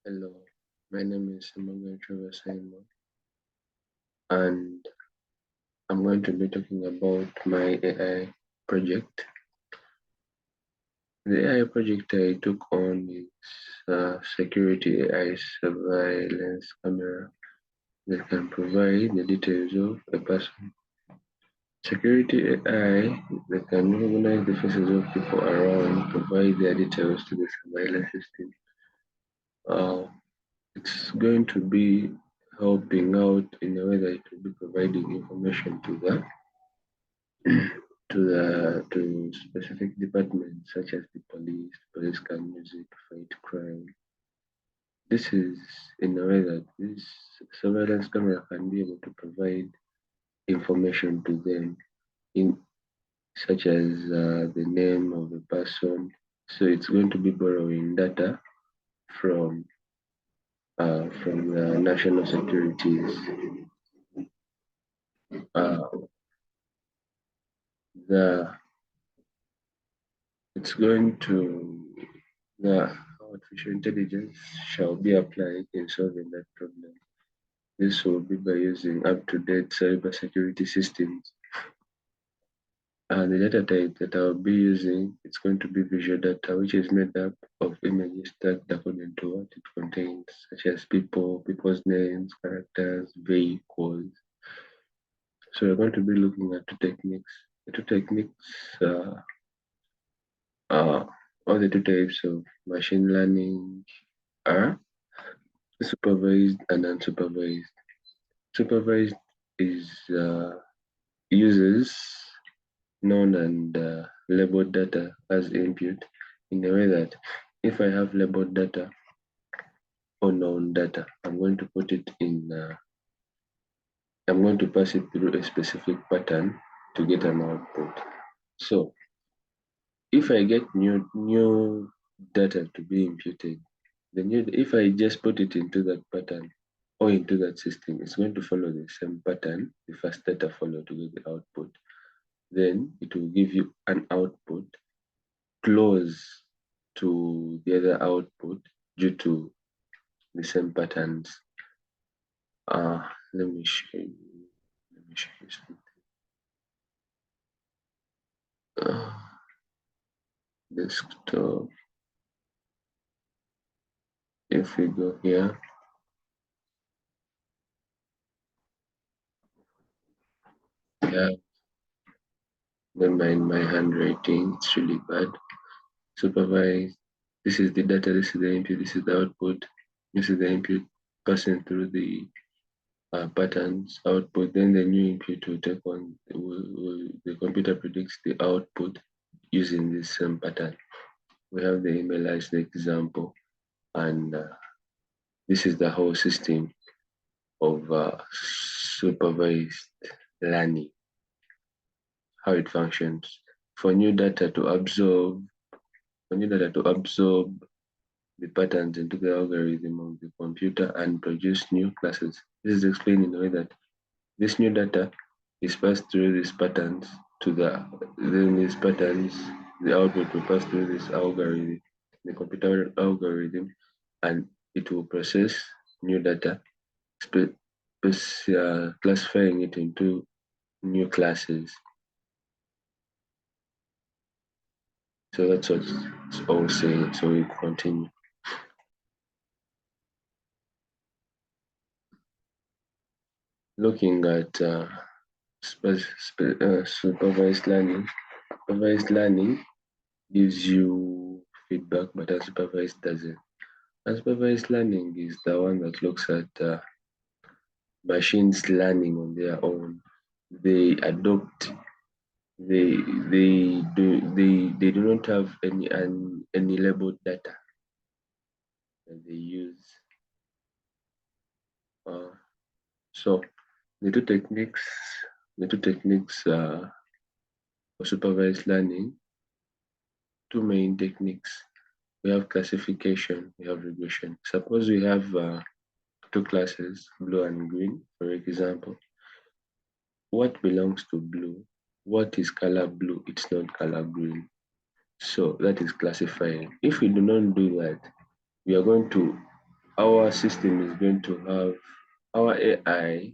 Hello, my name is Morgan Trevor Simon, and I'm going to be talking about my AI project. The AI project I took on is security AI surveillance camera that can provide the details of a person. Security AI that can recognize the faces of people around, provide their details to the surveillance system. Uh, it's going to be helping out in a way that it will be providing information to the to specific departments such as the police can use it to fight crime. This is in a way that this surveillance camera can be able to provide information to them in such as the name of the person. So it's going to be borrowing data from the national securities. Uh, the it's going to the artificial intelligence shall be applied in solving that problem. This will be by using up-to-date cybersecurity systems. And the data type that I'll be using, it's going to be visual data, which is made up of images tagged according to what it contains, such as people, people's names, characters, vehicles. So we're going to be looking at two techniques. The two techniques or the two types of machine learning are supervised and unsupervised. Supervised is uses known and labeled data as input in a way that if I have labeled data or known data, I'm going to put it in, I'm going to pass it through a specific pattern to get an output. So if I get new data to be imputed, if I just put it into that pattern or into that system, it's going to follow the same pattern the first data follow to get the output. Then it will give you an output close to the other output due to the same patterns. Let me show you. Let me show you something. Desktop. If we go here, yeah, then my handwriting, it's really bad. Supervised. This is the data, this is the input, this is the output, this is the input passing through the patterns output, then the new input will take on, the computer predicts the output using this same pattern. We have the email as the example, and this is the whole system of supervised learning, how it functions. For new data to absorb, the patterns into the algorithm of the computer and produce new classes. This is explained in a way that this new data is passed through these patterns to these patterns, the output will pass through this algorithm, the computer algorithm, and it will process new data, classifying it into new classes. So that's what it's all saying. So we continue. Looking at supervised learning. Supervised learning gives you feedback, but unsupervised doesn't. Unsupervised learning is the one that looks at machines learning on their own. They adopt. They do not have any labeled data that they use. So the two techniques for supervised learning, two main techniques. We have classification, we have regression. Suppose we have two classes, blue and green, for example. What belongs to blue? What is color blue? It's not color green. So that is classifying. If we do not do that, we are going to our system is going to have, our AI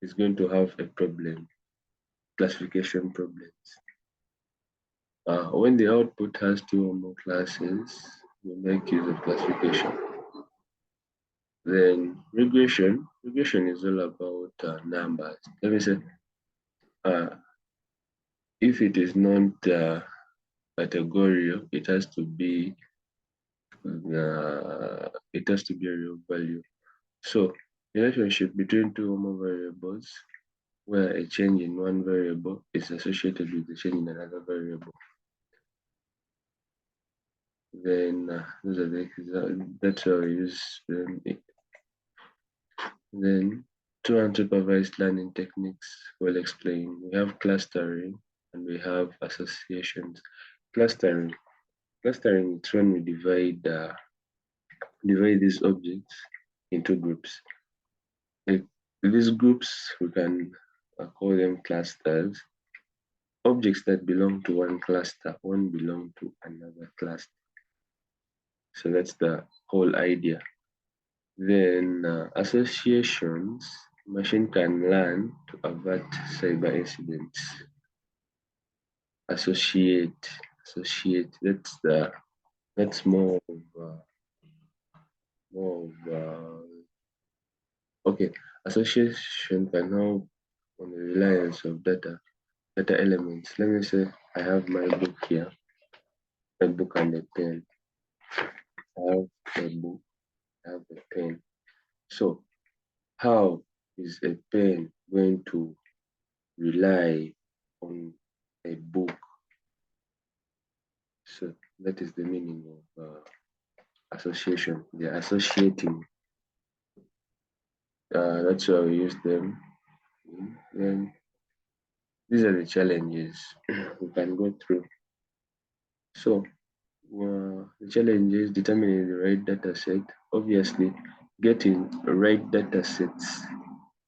is going to have a problem, classification problems. When the output has two or more classes, we make use of classification. Then regression is all about numbers. Let me say, uh, if it is not categorical, it has to be a real value. So relationship between two or more variables where a change in one variable is associated with a change in another variable. Then those are that's how I use them. Then two unsupervised learning techniques will explain. We have clustering and we have associations. Clustering. Clustering is when we divide these objects into groups. Like these groups, we can call them clusters. Objects that belong to one cluster won't belong to another cluster. So that's the whole idea. Then associations, machine can learn to avert cyber incidents. Associate, associate. That's more of okay. Association can help on the reliance of data elements. Let me say I have my book here, a book and a pen. I have a book, I have a pen. So how is a pen going to rely on a book? So that is the meaning of association. They're associating. That's why we use them. Then these are the challenges we can go through. So the challenge is determining the right data set. Obviously, getting the right data sets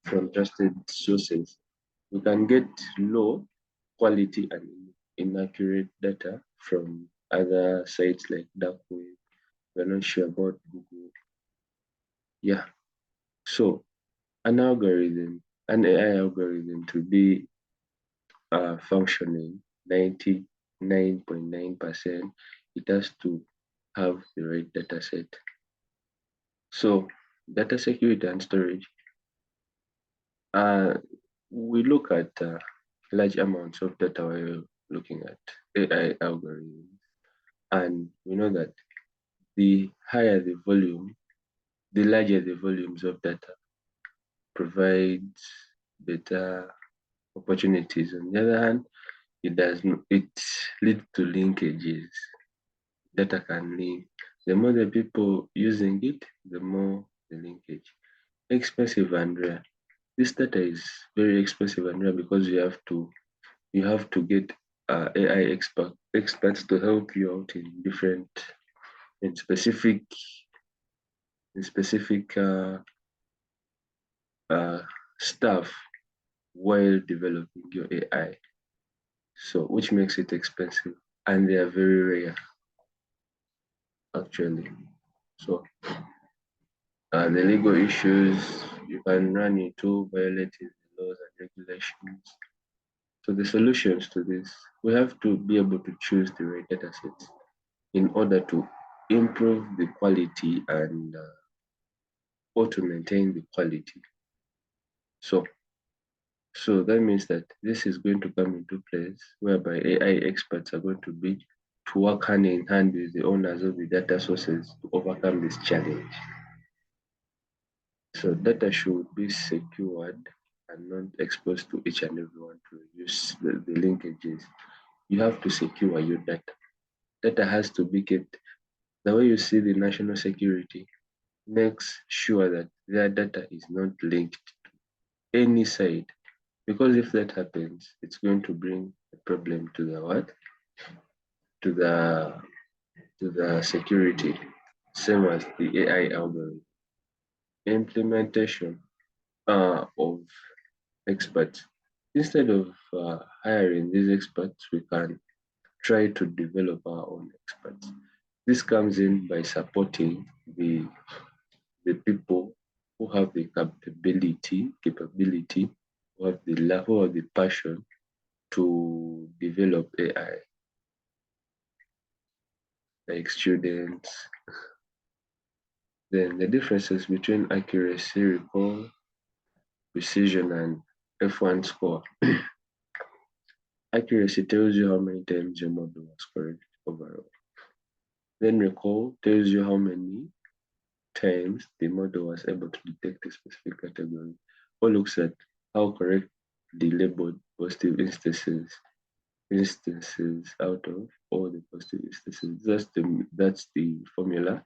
from trusted sources. We can get low quality and inaccurate data from other sites like dark web. We're not sure about Google. Yeah. So an AI algorithm to be functioning 99.9%, it has to have the right data set. So data security and storage. We look at large amounts of data while we're looking at AI algorithms. And we know that the higher the volume, the larger the volumes of data provides better opportunities. On the other hand, it leads to linkages. Data can link. The more the people using it, the more the linkage. Expensive and rare. This data is very expensive and rare because you have to get AI experts to help you out in specific in specific stuff while developing your AI. So which makes it expensive and they are very rare actually. So the legal issues you can run into violating the laws and regulations. So the solutions to this, we have to be able to choose the right data sets in order to improve the quality and or to maintain the quality. So, so that means that this is going to come into place whereby AI experts are going to be to work hand in hand with the owners of the data sources to overcome this challenge. So data should be secured and not exposed to each and everyone to reduce the linkages. You have to secure your data. Data has to be kept. The way you see the national security makes sure that their data is not linked to any side. Because if that happens, it's going to bring a problem to the what? To the security. Same as the AI algorithm. Implementation of experts. Instead of hiring these experts, we can try to develop our own experts. This comes in by supporting the people who have the capability, who have the love, who have the passion to develop AI, like students. Then the differences between accuracy, recall, precision, and F1 score. Accuracy tells you how many times your model was correct overall. Then recall tells you how many times the model was able to detect a specific category, or looks at how correct the labeled positive instances out of all the positive instances. That's the formula.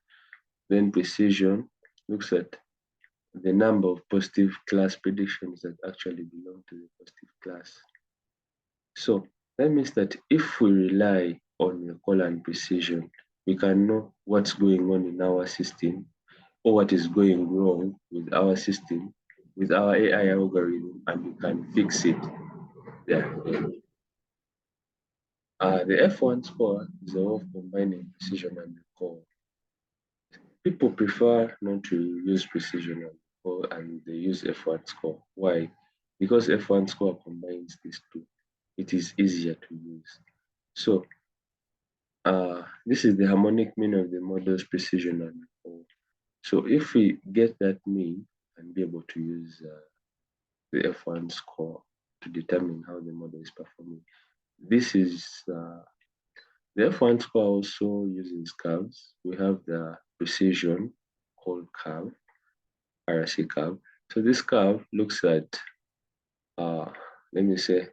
Then precision looks at the number of positive class predictions that actually belong to the positive class. So that means that if we rely on recall and precision, we can know what's going on in our system or what is going wrong with our system, with our AI algorithm, and we can fix it. Yeah. The F1 score is a way of combining precision and recall. People prefer not to use precision and recall, and they use F1 score. Why? Because F1 score combines these two. It is easier to use. So this is the harmonic mean of the model's precision and recall. So if we get that mean and be able to use the F1 score to determine how the model is performing, this is the F1 score also uses curves. We have the precision called curve, RC curve. So this curve looks at, let me say,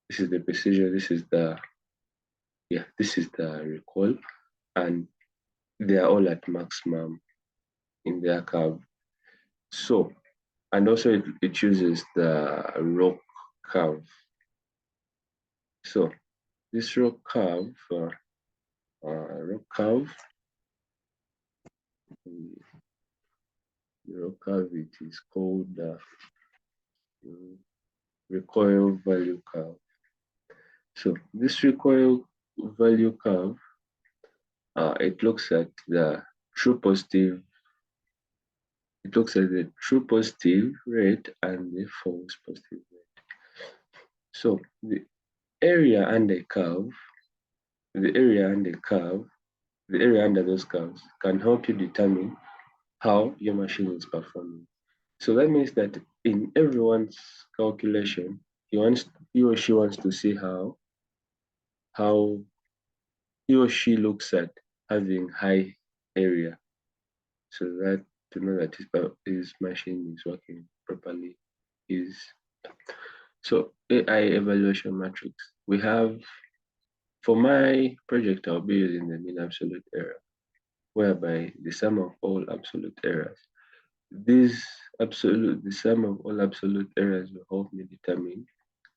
this is the precision, this is the recall, and they are all at maximum in their curve. So, and also it uses the rock curve. So this rock curve, the rock curve, it is called recoil value curve. So this recoil value curve, it looks at the true positive. It looks at the true positive rate and the false positive rate. So the area under curve, the area under curve, the area under those curves can help you determine how your machine is performing. So that means that in everyone's calculation, he or she wants to see how he or she looks at having high area, so that to know that his machine is working properly. Is so AI evaluation matrix. We have, for my project, I'll be using the mean absolute error, whereby the sum of all absolute errors. The sum of all absolute errors will help me determine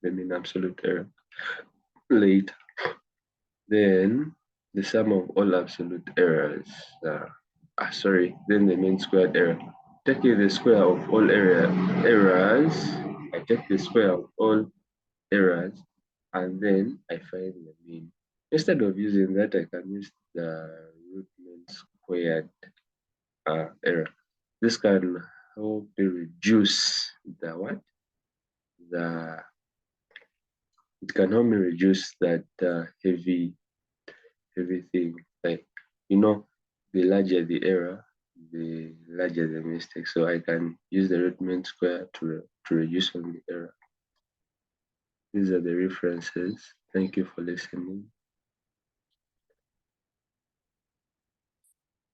the mean absolute error later. Then the sum of all absolute errors, then the mean squared error. Taking the square of all errors, I take the square of all errors, and then I find the mean. Instead of using that, I can use the root mean squared error. This can help me reduce the it can help me reduce that heavy thing. Like, the larger the error, the larger the mistake. So I can use the root mean square to reduce on the error. These are the references. Thank you for listening.